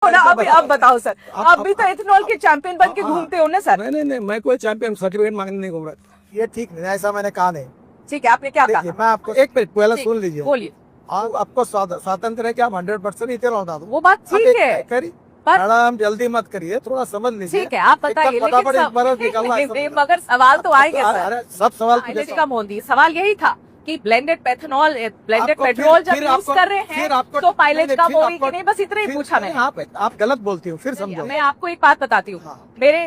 अब बताओ सर, आप भी तो इथेनॉल के चैंपियन बन के घूमते हो ना सर। नहीं, मैं कोई चैंपियन सर्टिफिकेट मांगने नहीं घूम रहा। ये ठीक नहीं, ऐसा मैंने कहा नहीं। ठीक है, आपने क्या कहा? मैं आपको एक मिनट पहले सुन लीजिए। बोलिए। आपको स्वातंत्र है कि आप 100% इथेनॉल डाल दो। वो बात ठीक है, मैडम जल्दी मत करिए, थोड़ा समझ लीजिए। ठीक है, आप बताइए। मगर सवाल तो आएंगे सर। सब सवाल कम होती, सवाल यही था कि ब्लेंडेड पेट्रोल जब यूज कर रहे हैं तो माइलेज कम होगी कि नहीं, बस इतना ही पूछा मैंने। आप गलत बोलती हो, फिर समझो। मैं आपको एक बात बताती हूँ। मेरे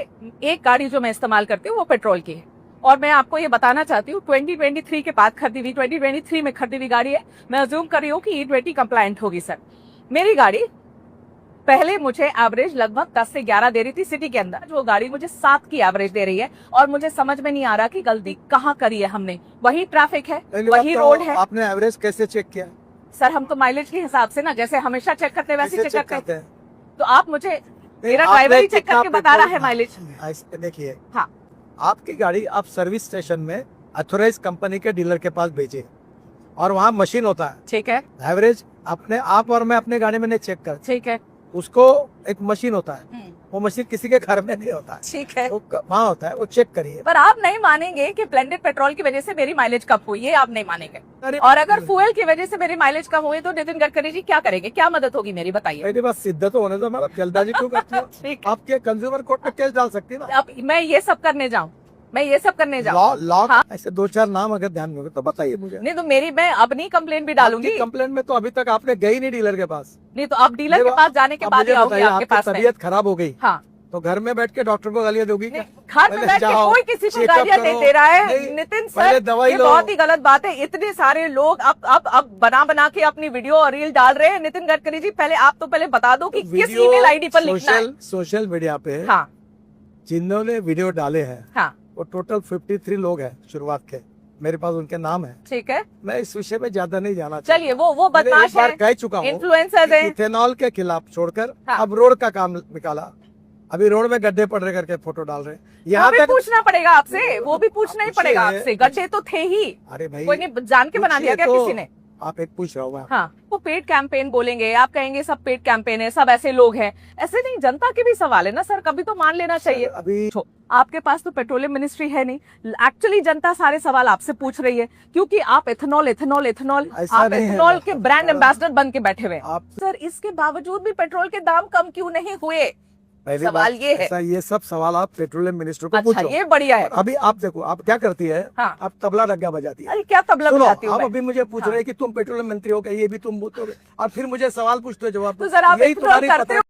एक गाड़ी जो मैं इस्तेमाल करती हूँ वो पेट्रोल की है, और मैं आपको ये बताना चाहती हूँ 2023 के बाद खरीदी हुई, 2023 में खरीदी हुई गाड़ी है। मैं अज्यूम कर रही हूँ कि E20 कंप्लायंट होगी सर। मेरी गाड़ी पहले मुझे एवरेज लगभग 10 से 11 दे रही थी सिटी के अंदर, जो गाड़ी मुझे 7 की एवरेज दे रही है, और मुझे समझ में नहीं आ रहा कि गलती कहाँ करी है हमने। वही ट्रैफिक है, वही रोड है। आपने एवरेज कैसे चेक किया? सर हम तो माइलेज के हिसाब से ना, जैसे हमेशा चेक करते हैं वैसे चेक करते हैं। तो आप मुझे, मेरा ड्राइवर ही चेक करके बता रहा है माइलेज। देखिए, हाँ, आपकी गाड़ी आप सर्विस स्टेशन में अथोराइज कंपनी के डीलर के पास भेजे, और वहाँ मशीन होता है। ठीक है, एवरेज अपने आप और मैं अपने गाड़ी में नहीं चेक कर। ठीक है, उसको एक मशीन होता है, वो मशीन किसी के घर में नहीं होता है। ठीक है, वो वहाँ होता है, वो चेक करिए। पर आप नहीं मानेंगे कि ब्लेंडेड पेट्रोल की वजह से मेरी माइलेज कम हुई, ये आप नहीं मानेंगे। और अगर फ्यूल की वजह से मेरी माइलेज कम हुई तो नितिन गडकरी जी क्या करेंगे, क्या मदद होगी मेरी, बताइए। मेरी बात सिद्ध तो होने दो, मतलब जल्दबाजी क्यों करती हो? आपके कंज्यूमर कोर्ट में केस डाल सकती है ना। अब मैं ये सब करने जाऊँ, हाँ? ऐसे 2-4 नाम अगर ध्यान में हो तो बताइए मुझे। नहीं तो मैं अब नहीं कंप्लेन भी डालूंगी। कंप्लेन में तो अभी तक आपने गई नहीं डीलर के पास। नहीं तो अब डीलर के पास जाने के बाद आपके पास तबीयत खराब हो गई, हाँ, तो घर में बैठ के डॉक्टर को गालियाँ दोगी क्या? घर में बैठ के कोई किसी को गालियाँ नहीं दे रहा है नितिन सर, ये बहुत ही गलत बात है। इतने सारे लोग अब बना के अपनी वीडियो और रील डाल रहे हैं। नितिन गडकरी जी पहले आप तो पहले बता दो कि किस ईमेल आईडी पर लिखना है। सोशल मीडिया पे हाँ, जिन्होंने वीडियो डाले हैं, हाँ, वो टोटल 53 लोग हैं शुरुआत के, मेरे पास उनके नाम है। ठीक है, मैं इस विषय में ज्यादा नहीं जाना। चलिए, वो बदमाश है, कह चुका हूँ, इन्फ्लुएंसर्स हैं। इथेनॉल के खिलाफ छोड़कर हाँ। अब रोड का काम निकाला। अभी रोड में गड्ढे पड़ रहे करके फोटो डाल रहे हैं। यहाँ भी पूछना पड़ेगा आपसे, वो भी पूछना ही पड़ेगा आपसे। गड्ढे तो थे ही, अरे भाई, कोई नहीं जान के बना दिया क्या किसी ने? आप एक पूछ रहा हूँ। हाँ, वो पेड कैंपेन बोलेंगे, आप कहेंगे सब पेड कैंपेन है, सब ऐसे लोग हैं। ऐसे नहीं, जनता के भी सवाल है ना सर, कभी तो मान लेना चाहिए। अभी आपके पास तो पेट्रोलियम मिनिस्ट्री है नहीं, एक्चुअली जनता सारे सवाल आपसे पूछ रही है, क्योंकि आप इथेनॉल आप इथेनॉल के ब्रांड एम्बेसडर बन के बैठे हुए हैं। सर इसके बावजूद भी पेट्रोल के दाम कम क्यों नहीं हुए? सवाल ये है। ये सब सवाल आप पेट्रोलियम मिनिस्टर को पूछो। ये बढ़िया है। अभी आप देखो, आप क्या करती है? हाँ। आप तबला डग्गा बजाती है। अरे क्या तबला बजाती हूँ? आप अभी मुझे पूछ रहे हैं कि तुम पेट्रोलियम मंत्री हो गए, ये भी तुम बोलोगे, और फिर मुझे सवाल पूछते हो जवाब। तो सर आप इग्नोर करते हो।